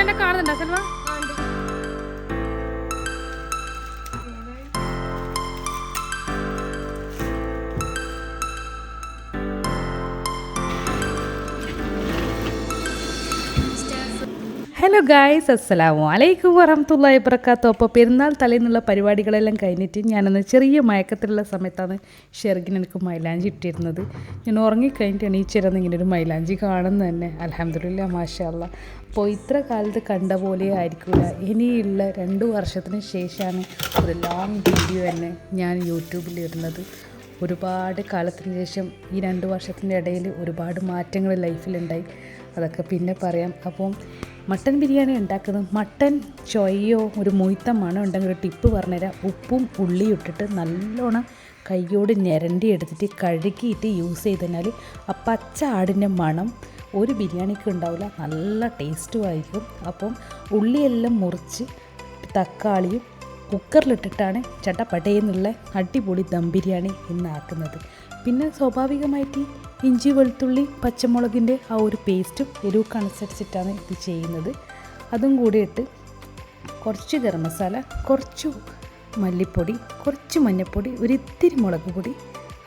എന്നെ കാണുന്നുണ്ടോ Salwa? Hello guys, അസ്സലാമു അലൈക്കും വറഹ്മത്തുള്ളാഹി വബറകാതുഹു. അപ്പോൾ പെരുന്നാൾ തലേന്നുള്ള പരിപാടികളെല്ലാം കഴിഞ്ഞിട്ട് ഞാനൊന്ന് ചെറിയ മയക്കത്തിലുള്ള സമയത്താണ് ഷെർഗിന് എനിക്ക് മൈലാഞ്ചി ഇട്ടിരുന്നത്. ഞാൻ ഉറങ്ങിക്കഴിഞ്ഞിട്ട് എണീച്ചിരുന്ന് ഇങ്ങനെ ഒരു മൈലാഞ്ചി കാണുന്നത് തന്നെ അൽഹംദുലില്ലാഹ് മാഷാ അല്ലാഹ്. അപ്പോൾ ഇത്ര കാലത്ത് കണ്ട പോലെ ആയിരിക്കില്ല, ഇനിയുള്ള 2 വർഷത്തിന് ശേഷമാണ് ഒരു ലോങ് വീഡിയോ തന്നെ ഞാൻ യൂട്യൂബിൽ ഇടുന്നത്. ഒരുപാട് കാലത്തിന് ശേഷം ഈ 2 വർഷത്തിൻ്റെ ഇടയിൽ ഒരുപാട് മാറ്റങ്ങൾ ലൈഫിലുണ്ടായി, അതൊക്കെ പിന്നെ പറയാം. അപ്പം മട്ടൻ ബിരിയാണി ഉണ്ടാക്കുന്നത് മട്ടൻ ചൊയ്യോ ഒരു മൊയ്ത്ത മണം ഉണ്ടെങ്കിൽ ഒരു ടിപ്പ് പറഞ്ഞുതരാം. ഉപ്പും ഉള്ളിയും ഇട്ടിട്ട് നല്ലോണം കൈയോട് ഞരണ്ടി എടുത്തിട്ട് കഴുകിയിട്ട് യൂസ് ചെയ്തതിനാൽ ആ പച്ച ആടിൻ്റെ മണം ഒരു ബിരിയാണിക്ക് ഉണ്ടാവില്ല, നല്ല ടേസ്റ്റും ആയിരിക്കും. അപ്പം ഉള്ളിയെല്ലാം മുറിച്ച് തക്കാളിയും കുക്കറിലിട്ടിട്ടാണ് ചട്ടപ്പട്ടയെന്നുള്ള അടിപൊളി ദം ബിരിയാണി ഇന്നാക്കുന്നത്. പിന്നെ സ്വാഭാവികമായിട്ട് ഇഞ്ചി വെളുത്തുള്ളി പച്ചമുളകിൻ്റെ ആ ഒരു പേസ്റ്റും എരിവുക്കനുസരിച്ചിട്ടാണ് ഇത് ചെയ്യുന്നത്. അതും കൂടി ഇട്ട് കുറച്ച് ഗരം മസാല, കുറച്ച് മല്ലിപ്പൊടി, കുറച്ച് മഞ്ഞൾപ്പൊടി, ഒരിത്തിരി മുളക് പൊടി,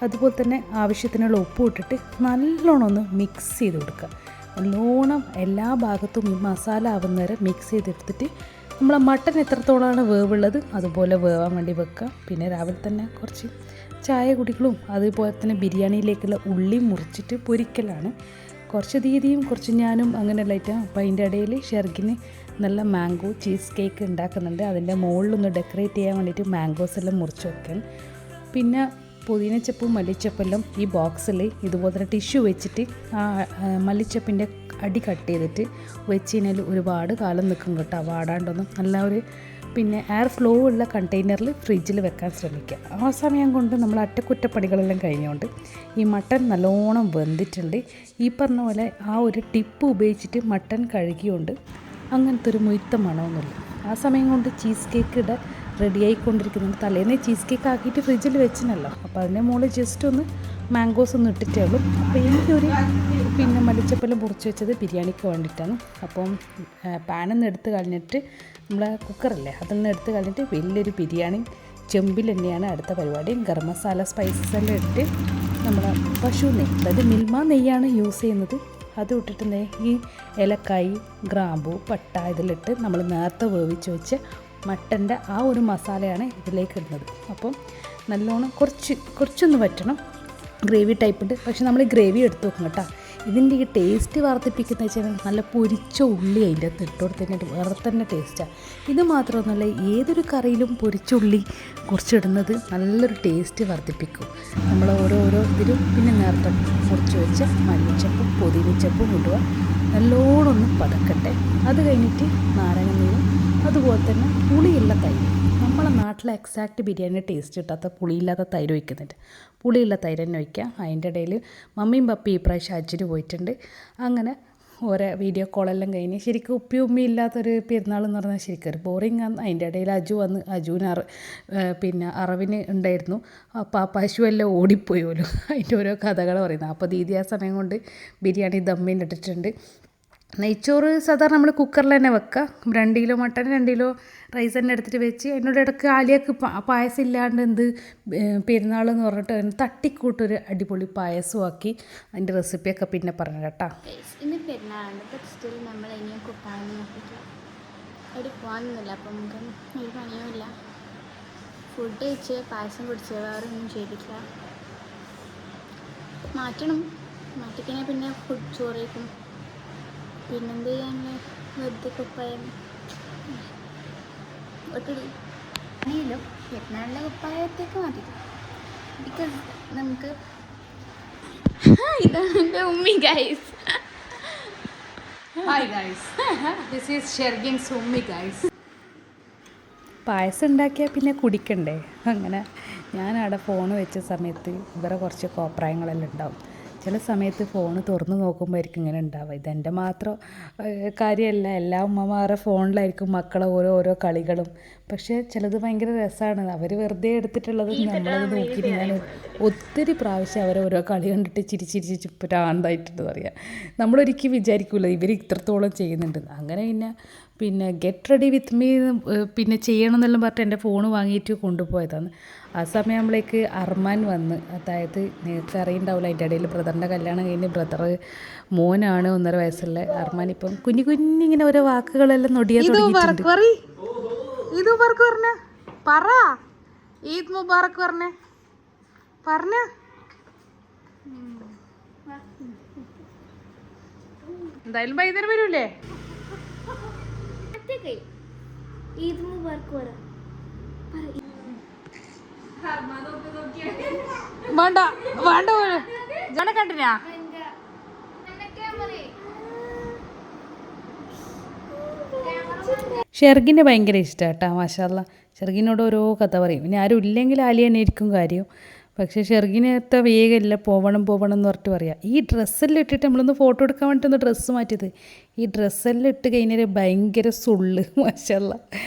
അതുപോലെ തന്നെ ആവശ്യത്തിനുള്ള ഉപ്പ് ഇട്ടിട്ട് നല്ലോണം ഒന്ന് മിക്സ് ചെയ്ത് കൊടുക്കുക. നല്ലോണം എല്ലാ ഭാഗത്തും ഈ മസാല ആവുന്നവരെ മിക്സ് ചെയ്തെടുത്തിട്ട് നമ്മളെ മട്ടൻ എത്രത്തോളമാണ് വേവുള്ളത് അതുപോലെ വേവാൻ വേണ്ടി വെക്കുക. പിന്നെ രാവിലെ തന്നെ കുറച്ച് ചായ കുടികളും അതുപോലെ തന്നെ ബിരിയാണിയിലേക്കുള്ള ഉള്ളി മുറിച്ചിട്ട് പൊരിക്കലാണ്. കുറച്ച് ദീദിയും കുറച്ച് ഞാനും അങ്ങനെ ലൈറ്റാണ്. അപ്പോൾ അതിൻ്റെ ഇടയിൽ ഷെർഗിന് നല്ല മാംഗോ ചീസ് കേക്ക് ഉണ്ടാക്കുന്നുണ്ട്. അതിൻ്റെ മുകളിലൊന്ന് ഡെക്കറേറ്റ് ചെയ്യാൻ വേണ്ടിയിട്ട് മാംഗോസ് എല്ലാം മുറിച്ച് വെക്കണം. പിന്നെ പുതിനച്ചപ്പും മല്ലിച്ചപ്പെല്ലാം ഈ ബോക്സിൽ ഇതുപോലെ തന്നെ ടിഷ്യൂ വെച്ചിട്ട് ആ മല്ലിച്ചപ്പിൻ്റെ അടി കട്ട് ചെയ്തിട്ട് വെച്ച് കഴിഞ്ഞാൽ ഒരുപാട് കാലം നിൽക്കും കേട്ടോ, വാടാണ്ടൊന്നും. നല്ല ഒരു പിന്നെ എയർ ഫ്ലോ ഉള്ള കണ്ടെയ്നറിൽ ഫ്രിഡ്ജിൽ വെക്കാൻ ശ്രമിക്കുക. ആ സമയം കൊണ്ട് നമ്മൾ അറ്റകുറ്റപ്പണികളെല്ലാം കഴിഞ്ഞുകൊണ്ട് ഈ മട്ടൻ നല്ലോണം വെന്തിട്ടുണ്ട്. ഈ പറഞ്ഞ പോലെ ആ ഒരു ടിപ്പ് ഉപയോഗിച്ചിട്ട് മട്ടൻ കഴുകിയുണ്ട് അങ്ങനത്തെ ഒരു മൊയ്ത്ത മണമൊന്നുമില്ല. ആ സമയം കൊണ്ട് ചീസ് കേക്ക് റെഡി ആയിക്കൊണ്ടിരിക്കുന്നുണ്ട്. തലേന്ന് ചീസ് കേക്ക് ആക്കിയിട്ട് ഫ്രിഡ്ജിൽ വെച്ചിനല്ലോ, അപ്പോൾ അതിൻ്റെ മുകളിൽ ജസ്റ്റ് ഒന്ന് മാംഗോസ് ഒന്ന് ഇട്ടിട്ടേ ഉള്ളൂ. അപ്പോൾ എനിക്കൊരു പിന്നെ മല്ലിച്ചപ്പെല്ലാം മുറിച്ച് വെച്ചത് ബിരിയാണിക്ക് വേണ്ടിയിട്ടാണ്. അപ്പം പാനിൽ നിന്ന് എടുത്ത് കളഞ്ഞിട്ട് നമ്മളെ കുക്കറല്ലേ അതിൽ നിന്ന് എടുത്ത് കളഞ്ഞിട്ട് വലിയൊരു ബിരിയാണി ചെമ്പിൽ തന്നെയാണ് അടുത്ത പരിപാടി. ഗരം മസാല സ്പൈസസ് എല്ലാം ഇട്ട് നമ്മളെ പശു നെയ്യ്, അതായത് മിൽമ നെയ്യാണ് യൂസ് ചെയ്യുന്നത്. അത് ഇട്ടിട്ട് ഈ ഏലക്കായ് ഗ്രാമ്പൂ പട്ട ഇതിലിട്ട് നമ്മൾ നേരത്തെ വേവിച്ച് വെച്ച് മട്ടൻ്റെ ആ ഒരു മസാലയാണ് ഇതിലേക്ക് ഇടുന്നത്. അപ്പം നല്ലോണം കുറച്ചൊന്ന് വറ്റണം. ഗ്രേവി ടൈപ്പ് ഉണ്ട്, പക്ഷെ നമ്മൾ ഈ ഗ്രേവി എടുത്ത് വെക്കണം കേട്ടോ. ഇതിൻ്റെ ഈ ടേസ്റ്റ് വർദ്ധിപ്പിക്കുന്ന വെച്ചാൽ നല്ല പൊരിച്ച ഉള്ളി അതിൻ്റെ അകത്ത് ഇട്ട് കൊടുത്തതിൻ്റെ വേറെ തന്നെ ടേസ്റ്റാണ്. ഇത് മാത്രമൊന്നുമല്ല, ഏതൊരു കറിയിലും പൊരിച്ച ഉള്ളി കുറച്ചിടുന്നത് നല്ലൊരു ടേസ്റ്റ് വർദ്ധിപ്പിക്കും. നമ്മൾ ഓരോ ഇതിലും പിന്നെ നേരത്തെ മുറിച്ച് വെച്ച് മല്ലിച്ചപ്പും പുതിനച്ചപ്പും ഇടുക, നല്ലോണം ഒന്ന് പതക്കട്ടെ. അത് കഴിഞ്ഞിട്ട് നാരങ്ങ നീരും അതുപോലെ തന്നെ പുളിയുള്ള തൈര്. നമ്മളെ നാട്ടിലെ എക്സാക്റ്റ് ബിരിയാണി ടേസ്റ്റ് കിട്ടാത്ത പുളിയില്ലാത്ത തൈര് വയ്ക്കുന്നുണ്ട്. പുളിയുള്ള തൈര് തന്നെ വയ്ക്കുക. അതിൻ്റെ ഇടയിൽ മമ്മിയും പപ്പയും ഈ പ്രാവശ്യം അജിന് പോയിട്ടുണ്ട്. അങ്ങനെ ഓരോ വീഡിയോ കോളെല്ലാം കഴിഞ്ഞ് ശരിക്കും ഉമ്മി ഇല്ലാത്തൊരു പെരുന്നാൾ എന്ന് പറഞ്ഞാൽ ശരിക്കും ഒരു ബോറിങ് ആണ്. അതിൻ്റെ ഇടയിൽ അജു വന്ന് അജുവിന് പിന്നെ അറവിന് ഉണ്ടായിരുന്നു. അപ്പോൾ ആ പശുവെല്ലാം ഓടിപ്പോയോലോ, അതിൻ്റെ ഓരോ കഥകൾ പറയുന്നത്. അപ്പോൾ ദീദി ആ സമയം കൊണ്ട് ബിരിയാണി ദമ്മിന് ഇട്ടിട്ടുണ്ട്. നെയ്ച്ചോറ് സാധാരണ നമ്മൾ കുക്കറിൽ തന്നെ വെക്കുക. 2 കിലോ മട്ടൻ 2 കിലോ റൈസ് തന്നെ എടുത്തിട്ട് വെച്ച് അതിനോട് ഇടയ്ക്ക് ആലിയക്ക് പായസം ഇല്ലാണ്ട് പെരുന്നാൾ എന്ന് പറഞ്ഞിട്ട് തട്ടിക്കൂട്ടൊരു അടിപൊളി പായസമാക്കി. അതിൻ്റെ റെസിപ്പിയൊക്കെ പിന്നെ പറഞ്ഞു കേട്ടോ. ഇന്ന് പെരുന്നാളുണ്ട്, ബട്ട് സ്റ്റിൽ നമ്മൾ ഇനിയും കുക്കാണെന്ന് നോക്കിയിട്ടില്ല. എവിടെ പോകാനൊന്നുമില്ല, അപ്പം നമുക്ക് ഒരു പണിയുമില്ല. ഫുഡ് കഴിച്ച് പായസം കുടിച്ച് വേറെ ഒന്നും ചെയ്തിട്ടില്ല. മാറ്റിക്കഴിഞ്ഞാൽ പിന്നെ ഫുഡ് ചോറ് കഴിക്കും. പിന്നെന്ത് ചെയ്യാനുള്ള വെറുതെ കുപ്പായം ഒട്ടിടും. പെരുന്നാളിലെ കുപ്പായത്തേക്ക് മാറ്റി, ബിക്കോസ് നമുക്ക് ഇതാണ് എൻ്റെ ഉമ്മി guys. Hi guys, this is ഷെർഗിൻസ് ഉമ്മി ഗൈസ്. പായസം ഉണ്ടാക്കിയാൽ പിന്നെ കുടിക്കണ്ടേ. അങ്ങനെ ഞാനവിടെ ഫോൺ വെച്ച സമയത്ത് ഇവരെ കുറച്ച് കോപ്രായങ്ങളെല്ലാം ഉണ്ടാവും. ചില സമയത്ത് ഫോൺ തുറന്ന് നോക്കുമ്പോഴായിരിക്കും ഇങ്ങനെ ഉണ്ടാവുക. ഇതെൻ്റെ മാത്രം കാര്യമല്ല, എല്ലാ ഉമ്മമാരുടെ ഫോണിലായിരിക്കും മക്കളെ ഓരോ കളികളും. പക്ഷേ ചിലത് ഭയങ്കര രസമാണ്. അവർ വെറുതെ എടുത്തിട്ടുള്ളത് നമ്മളത് നോക്കിയിട്ട് ഞാൻ ഒത്തിരി പ്രാവശ്യം ഓരോ കളി കണ്ടിട്ട് ചിരിച്ചിരിച്ച് പ്രാന്തായിട്ടുണ്ട് പറയാം. നമ്മളൊരിക്കലും വിചാരിക്കില്ല ഇവർ ഇത്രത്തോളം ചെയ്യുന്നുണ്ട്. അങ്ങനെ പിന്നെ പിന്നെ ഗെറ്റ് റെഡി വിത്ത് മീ പിന്നെ ചെയ്യണം എന്നെല്ലാം പറഞ്ഞിട്ട് എൻ്റെ ഫോൺ വാങ്ങിയിട്ട് കൊണ്ടുപോയതാണ്. ആ സമയമാകുമ്പോഴേക്ക് അർമാൻ വന്ന്, അതായത് നിങ്ങൾക്ക് അറിയുണ്ടാവില്ല, അതിൻ്റെ ഇടയിൽ ബ്രദറിൻ്റെ കല്യാണം കഴിഞ്ഞ് ബ്രദർ മോനാണ് 1.5 വയസ്സുള്ള അർമാൻ. ഇപ്പം കുഞ്ഞിങ്ങനെ ഓരോ വാക്കുകളെല്ലാം നൊടിയാ തുടങ്ങിയിട്ടുണ്ട്. ഈദ് മുബാറക്ക് പറഞ്ഞ പറ, ഈദ് മുബാറക്ക് പറഞ്ഞ പറഞ്ഞ എന്തായാലും വൈകുന്നേരം വരൂലേ? ഈദ് മുബാറക്ക് പറ. വേണ്ട വേണ്ട ജന കണ്ടിനാ ഷെർഗിനെ ഭയങ്കര ഇഷ്ടമാണ് കേട്ടോ, മാഷാല്ലാ. ഷെർഗിനോട് ഓരോ കഥ പറയും. ഇനി ആരും ഇല്ലെങ്കിൽ ആലി തന്നെ ആയിരിക്കും കാര്യം. പക്ഷേ ഷെർഗിനത്തെ വേഗമില്ല, പോവണം എന്ന് പറഞ്ഞിട്ട് പറയാം. ഈ ഡ്രസ്സെല്ലാം ഇട്ടിട്ട് നമ്മളൊന്ന് ഫോട്ടോ എടുക്കാൻ വേണ്ടിയിട്ടൊന്ന് ഡ്രസ്സ് മാറ്റിയത്. ഈ ഡ്രസ്സെല്ലാം ഇട്ട് കഴിഞ്ഞാൽ ഭയങ്കര സുള്ള്, മാഷാല്ലാ.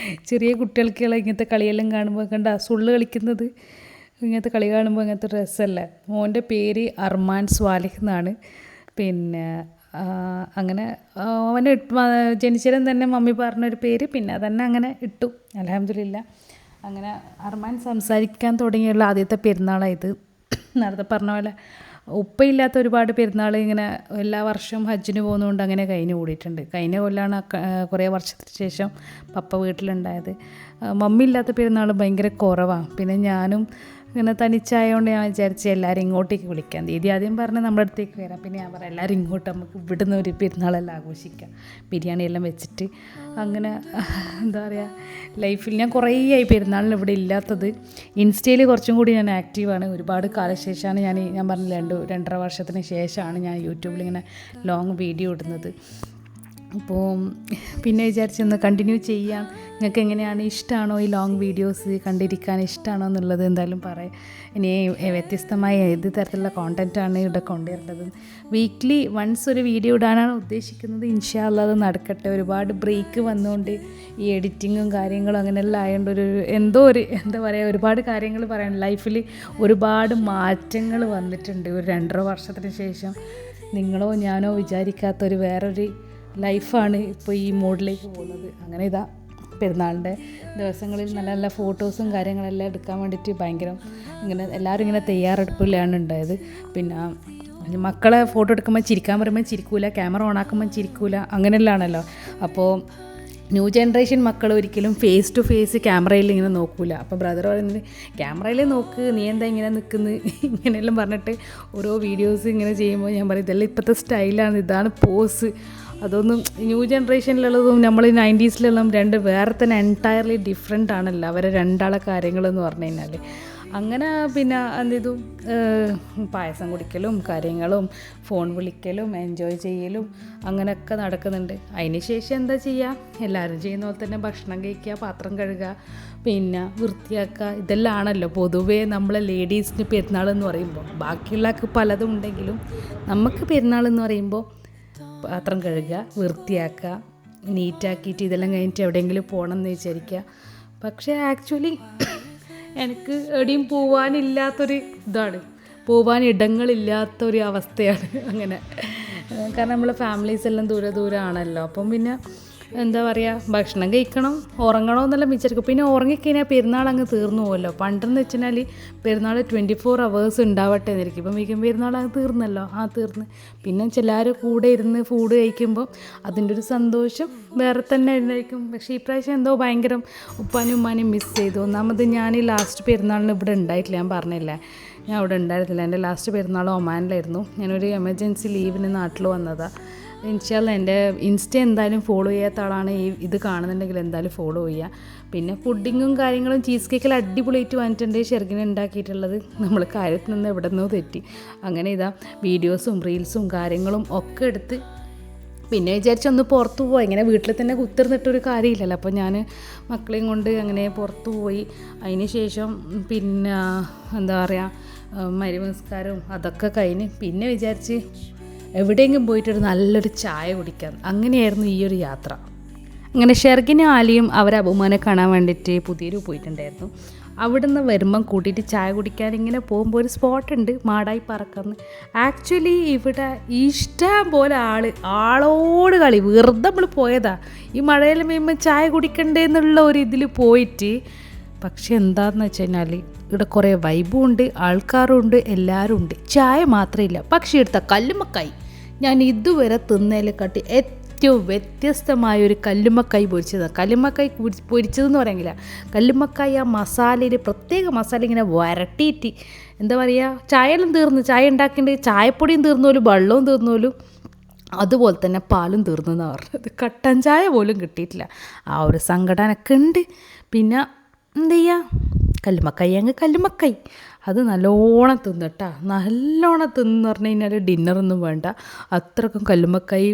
ചെറിയ കുട്ടികൾക്കുള്ള ഇങ്ങനത്തെ കളിയെല്ലാം കാണുമ്പോൾ കണ്ട സുള്ള് കളിക്കുന്നത്, ഇങ്ങനത്തെ കളി കാണുമ്പോൾ ഇങ്ങനത്തെ ഡ്രസ്സല്ല. മോൻ്റെ പേര് അർമാൻ സ്വാലിഹ് എന്നാണ്. പിന്നെ അങ്ങനെ അവന് ജനിച്ചതും തന്നെ മമ്മി പറഞ്ഞൊരു പേര്, പിന്നെ അതന്നെ അങ്ങനെ ഇട്ടു. അൽഹംദുലില്ലാ. അങ്ങനെ അർമാൻ സംസാരിക്കാൻ തുടങ്ങിയുള്ള ആദ്യത്തെ പെരുന്നാളായത്. നേരത്തെ പറഞ്ഞ പോലെ ഉപ്പയില്ലാത്ത ഒരുപാട് പെരുന്നാൾ ഇങ്ങനെ എല്ലാ വർഷവും ഹജ്ജിന് പോകുന്നതുകൊണ്ട് അങ്ങനെ കഴിഞ്ഞ് കൂടിയിട്ടുണ്ട്. കഴിഞ്ഞ കൊല്ലാണ് കുറേ വർഷത്തിന് ശേഷം പപ്പ വീട്ടിലുണ്ടായത്. മമ്മി ഇല്ലാത്ത പെരുന്നാൾ ഭയങ്കര കുറവാണ്. പിന്നെ ഞാനും ഇങ്ങനെ തനിച്ചായതുകൊണ്ട് ഞാൻ വിചാരിച്ച് എല്ലാവരും ഇങ്ങോട്ടേക്ക് വിളിക്കാം. ദീദി ആദ്യം പറഞ്ഞ് നമ്മുടെ അടുത്തേക്ക് വരാം. പിന്നെ ഞാൻ പറയാം എല്ലാവരും ഇങ്ങോട്ട് നമുക്ക് ഇവിടുന്ന് ഒരു പെരുന്നാളെല്ലാം ആഘോഷിക്കാം, ബിരിയാണിയെല്ലാം വെച്ചിട്ട്. അങ്ങനെ എന്താ പറയുക, ലൈഫിൽ ഞാൻ കുറേ ആയി പെരുന്നാളിന് ഇവിടെ ഇല്ലാത്തത്. ഇൻസ്റ്റയിൽ കുറച്ചും കൂടി ഞാൻ ആക്റ്റീവാണ്. ഒരുപാട് കാലശേഷമാണ് ഞാൻ പറഞ്ഞില്ല 2.5 വർഷത്തിന് ശേഷമാണ് ഞാൻ യൂട്യൂബിൽ ഇങ്ങനെ ലോങ് വീഡിയോ ഇടുന്നത്. അപ്പോൾ പിന്നെ വിചാരിച്ചൊന്ന് കണ്ടിന്യൂ ചെയ്യാം. നിങ്ങൾക്ക് എങ്ങനെയാണ്, ഇഷ്ടമാണോ ഈ ലോങ് വീഡിയോസ് കണ്ടിരിക്കാൻ ഇഷ്ടമാണോ എന്നുള്ളത് എന്തായാലും പറയാം. ഇനി വ്യത്യസ്തമായ ഏത് തരത്തിലുള്ള കോണ്ടൻറ്റാണ് ഇവിടെ കൊണ്ടുവരേണ്ടത്. വീക്ക്ലി വൺസ് ഒരു വീഡിയോ ഇടാനാണ് ഉദ്ദേശിക്കുന്നത്. ഇൻഷാ അല്ലാഹ് അത് നടക്കട്ടെ. ഒരുപാട് ബ്രേക്ക് വന്നുകൊണ്ട് ഈ എഡിറ്റിങ്ങും കാര്യങ്ങളും അങ്ങനെയെല്ലാം ആയതുകൊണ്ട് എന്താ പറയുക, ഒരുപാട് കാര്യങ്ങൾ പറയാൻ ലൈഫിൽ ഒരുപാട് മാറ്റങ്ങൾ വന്നിട്ടുണ്ട് ഒരു 2.5 വർഷത്തിന് ശേഷം. നിങ്ങളോ ഞാനോ വിചാരിക്കാത്തൊരു വേറൊരു ലൈഫാണ് ഇപ്പോൾ ഈ മോഡിലേക്ക് പോകുന്നത്. അങ്ങനെ ഇതാ പെരുന്നാളിൻ്റെ ദിവസങ്ങളിൽ നല്ല നല്ല ഫോട്ടോസും കാര്യങ്ങളെല്ലാം എടുക്കാൻ വേണ്ടിയിട്ട് ഭയങ്കര എല്ലാവരും ഇങ്ങനെ തയ്യാറെടുപ്പിലാണ് ഉണ്ടായത്. പിന്നെ മക്കളെ ഫോട്ടോ എടുക്കുമ്പോൾ ചിരിക്കാൻ പറയുമ്പോൾ ചിരിക്കൂല, ക്യാമറ ഓണാക്കുമ്പോൾ ചിരിക്കൂല, അങ്ങനെയെല്ലാമാണല്ലോ. അപ്പോൾ ന്യൂ ജനറേഷൻ മക്കൾ ഒരിക്കലും ഫേസ് ടു ഫേസ് ക്യാമറയിൽ ഇങ്ങനെ നോക്കൂല. അപ്പോൾ ബ്രദർ പറയുന്നത് ക്യാമറയിൽ നോക്ക്, നീ എന്താ ഇങ്ങനെ നിൽക്കുന്നത്, ഇങ്ങനെയെല്ലാം പറഞ്ഞിട്ട് ഓരോ വീഡിയോസ് ഇങ്ങനെ ചെയ്യുമ്പോൾ ഞാൻ പറയും ഇതെല്ലാം ഇപ്പോഴത്തെ സ്റ്റൈലാണ്, ഇതാണ് പോസ്. അതൊന്നും ന്യൂ ജനറേഷനിലുള്ളതും നമ്മൾ 90s വേറെ തന്നെ എൻറ്റയർലി ഡിഫറെൻ്റ് ആണല്ലോ അവരെ രണ്ടാളെ കാര്യങ്ങളെന്ന് പറഞ്ഞു കഴിഞ്ഞാൽ. അങ്ങനെ പിന്നെ എന്ത് പായസം കുടിക്കലും കാര്യങ്ങളും ഫോൺ വിളിക്കലും എൻജോയ് ചെയ്യലും അങ്ങനെയൊക്കെ നടക്കുന്നുണ്ട്. അതിന് ശേഷം എന്താ ചെയ്യുക, എല്ലാവരും ചെയ്യുന്ന പോലെ തന്നെ ഭക്ഷണം കഴിക്കുക, പാത്രം കഴുകുക, പിന്നെ വൃത്തിയാക്കുക, ഇതെല്ലാം ആണല്ലോ പൊതുവേ നമ്മളെ ലേഡീസിന് പെരുന്നാളെന്ന് പറയുമ്പോൾ. ബാക്കിയുള്ളവർക്ക് പലതും ഉണ്ടെങ്കിലും നമുക്ക് പെരുന്നാളെന്ന് പറയുമ്പോൾ പാത്രം കഴുകുക, വൃത്തിയാക്കുക, നീറ്റാക്കിയിട്ട് ഇതെല്ലാം കഴിഞ്ഞിട്ട് എവിടെയെങ്കിലും പോകണമെന്ന് വിചാരിക്കുക. പക്ഷേ ആക്ച്വലി എനിക്ക് എവിടെയും പോകാനില്ലാത്തൊരു ഇതാണ്, പോകാൻ ഇടങ്ങളില്ലാത്തൊരു അവസ്ഥയാണ് അങ്ങനെ. കാരണം നമ്മളെ ഫാമിലീസ് എല്ലാം ദൂരെ ആണല്ലോ. അപ്പം പിന്നെ എന്താ പറയുക, ഭക്ഷണം കഴിക്കണം, ഉറങ്ങണം എന്നെല്ലാം വിചാരിക്കും. പിന്നെ ഉറങ്ങിക്കഴിഞ്ഞാൽ പെരുന്നാൾ അങ്ങ് തീർന്നു പോകുമല്ലോ. പണ്ടെന്ന് വെച്ചാൽ പെരുന്നാൾ 24 hours ഉണ്ടാവട്ടെ എന്നിരിക്കും. ഇപ്പം മിക്ക പെരുന്നാൾ അങ്ങ് തീർന്നല്ലോ, തീർന്ന്. പിന്നെ എല്ലാവരും കൂടെ ഇരുന്ന് ഫുഡ് കഴിക്കുമ്പോൾ അതിൻ്റെ ഒരു സന്തോഷം വേറെ തന്നെ ഉണ്ടായിരിക്കും. പക്ഷേ ഇപ്രാവശ്യം എന്തോ ഭയങ്കര ഉപ്പാനും ഉമ്മാനും മിസ് ചെയ്തു. ഒന്നാമത് ഞാൻ ഈ ലാസ്റ്റ് പെരുന്നാളിന് ഇവിടെ ഉണ്ടായിട്ടില്ല, ഞാൻ പറഞ്ഞില്ലേ, ഞാൻ അവിടെ ഉണ്ടായിരുന്നില്ല. എൻ്റെ ലാസ്റ്റ് പെരുന്നാൾ ഒമാനിലായിരുന്നു. ഞാനൊരു എമർജൻസി ലീവിന് നാട്ടിൽ വന്നതാണ്. ഇൻഷാ അല്ലാഹ് എൻ്റെ ഇൻസ്റ്റ എന്തായാലും ഫോളോ ചെയ്യാത്ത ആളാണ് ഇത് കാണുന്നുണ്ടെങ്കിൽ എന്തായാലും ഫോളോ ചെയ്യുക. പിന്നെ പുഡിങ്ങും കാര്യങ്ങളും ചീസ് കേക്കെല്ലാം അടിപൊളിയായിട്ട് വന്നിട്ടുണ്ട്. ഷെർഗിന് ഉണ്ടാക്കിയിട്ടുള്ളത് നമ്മൾ കാര്യത്തിൽ നിന്ന് എവിടെ നിന്നോ തെറ്റി. അങ്ങനെ ഇതാ വീഡിയോസും റീൽസും കാര്യങ്ങളും ഒക്കെ എടുത്ത് പിന്നെ വിചാരിച്ചൊന്ന് പുറത്ത് പോവാം. ഇങ്ങനെ വീട്ടിൽ തന്നെ കുത്തിർന്നിട്ടൊരു കാര്യമില്ലല്ലോ. അപ്പോൾ ഞാൻ മക്കളെയും കൊണ്ട് അങ്ങനെ പുറത്ത് പോയി. അതിന് ശേഷം പിന്നെ എന്താ പറയുക, മരുമസ്കാരവും അതൊക്കെ കഴിഞ്ഞ് പിന്നെ വിചാരിച്ച് എവിടെയെങ്കിലും പോയിട്ടൊരു നല്ലൊരു ചായ കുടിക്കാം. അങ്ങനെയായിരുന്നു ഈ ഒരു യാത്ര. അങ്ങനെ ഷെർഗിനും ആലിയും അവരെ അബുമാനെ കാണാൻ വേണ്ടിയിട്ട് പുതിയൊരു പോയിട്ടുണ്ടായിരുന്നു. അവിടുന്ന് വരുമ്പം കൂട്ടിയിട്ട് ചായ കുടിക്കാൻ ഇങ്ങനെ പോകുമ്പോൾ ഒരു സ്പോട്ടുണ്ട് മാടായി പറക്കുന്ന. ആക്ച്വലി ഇവിടെ ഇഷ്ടം പോലെ ആളോട് കളി വെറുതെ നമ്മൾ പോയതാ ഈ മഴയെല്ലാം വീഴുമ്പോൾ ചായ കുടിക്കണ്ടേ എന്നുള്ള ഒരു ഇതിൽ പോയിട്ട്. പക്ഷെ എന്താണെന്ന് വെച്ച് കഴിഞ്ഞാൽ ഇവിടെ കുറേ വൈബും ഉണ്ട്, ആൾക്കാരും ഉണ്ട്, എല്ലാവരും ഉണ്ട്. ചായ മാത്രമില്ല, പക്ഷേ എടുത്ത കല്ലുമ്മക്കായി ഞാൻ ഇതുവരെ തിന്നതിനെക്കാട്ടി ഏറ്റവും വ്യത്യസ്തമായൊരു കല്ലുമ്മക്കായി പൊരിച്ചതാണ്. കല്ലുമ്മക്കായി പൊരിച്ചതെന്ന് പറയുന്നില്ല, കല്ലുമ്മക്കായി ആ മസാലയിൽ പ്രത്യേക മസാല ഇങ്ങനെ വരട്ടിയിട്ട് എന്താ പറയുക, ചായയെല്ലാം തീർന്നു, ചായ ഉണ്ടാക്കേണ്ടത് ചായപ്പൊടിയും തീർന്നോലും വെള്ളവും തീർന്നോലും അതുപോലെ തന്നെ പാലും തീർന്നു എന്നാണ് പറഞ്ഞത്. കട്ടൻ ചായ പോലും കിട്ടിയിട്ടില്ല. ആ ഒരു സങ്കടനൊക്കെ ഉണ്ട്. പിന്നെ എന്ത് ചെയ്യുക, കല്ലുമ്മക്കായി അത് നല്ലോണം തിന്നിട്ടാ, നല്ലോണം തിന്ന് പറഞ്ഞു കഴിഞ്ഞാൽ ഡിന്നറൊന്നും വേണ്ട, അത്രക്കും കല്ലുമ്മക്കായി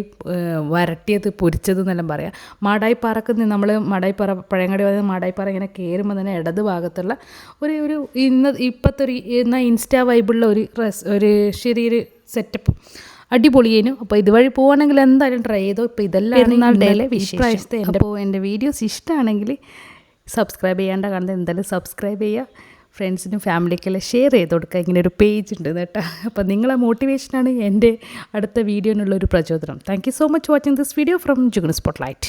വരട്ടിയത് പൊരിച്ചത് എന്നെല്ലാം പറയാം. മാടായിപ്പാറക്ക് നമ്മൾ മാടായിപ്പാറ പഴയങ്ങാടി വന്ന് മാടായിപ്പാറ ഇങ്ങനെ കയറുമ്പോൾ തന്നെ ഇടത് ഭാഗത്തുള്ള ഒരു ഇപ്പോഴത്തെ ഒരു ഇൻസ്റ്റാ വൈബുള്ള ഒരു ചെറിയൊരു സെറ്റപ്പ് അടിപൊളിയേനും. അപ്പോൾ ഇതുവഴി പോവുകയാണെങ്കിൽ എന്തായാലും ട്രൈ ചെയ്തോ. ഇപ്പോൾ ഇതെല്ലാം ഡേയിലെ വിശേഷത്തെ. അപ്പോൾ എൻ്റെ വീഡിയോസ് ഇഷ്ടമാണെങ്കിൽ സബ്സ്ക്രൈബ് ചെയ്യാണ്ട് കാണുന്നത് എന്തായാലും സബ്സ്ക്രൈബ് ചെയ്യുക, ഫ്രണ്ട്സിനും ഫാമിലിക്കെല്ലാം ഷെയർ ചെയ്ത് കൊടുക്കുക. ഇങ്ങനെ ഒരു പേജ് ഉണ്ട് കേട്ടോ. അപ്പോൾ നിങ്ങളെ മോട്ടിവേഷനാണ് എൻ്റെ അടുത്ത വീഡിയോനുള്ളൊരു പ്രചോദനം. Thank you so much watching this video from Jugnu spotlight.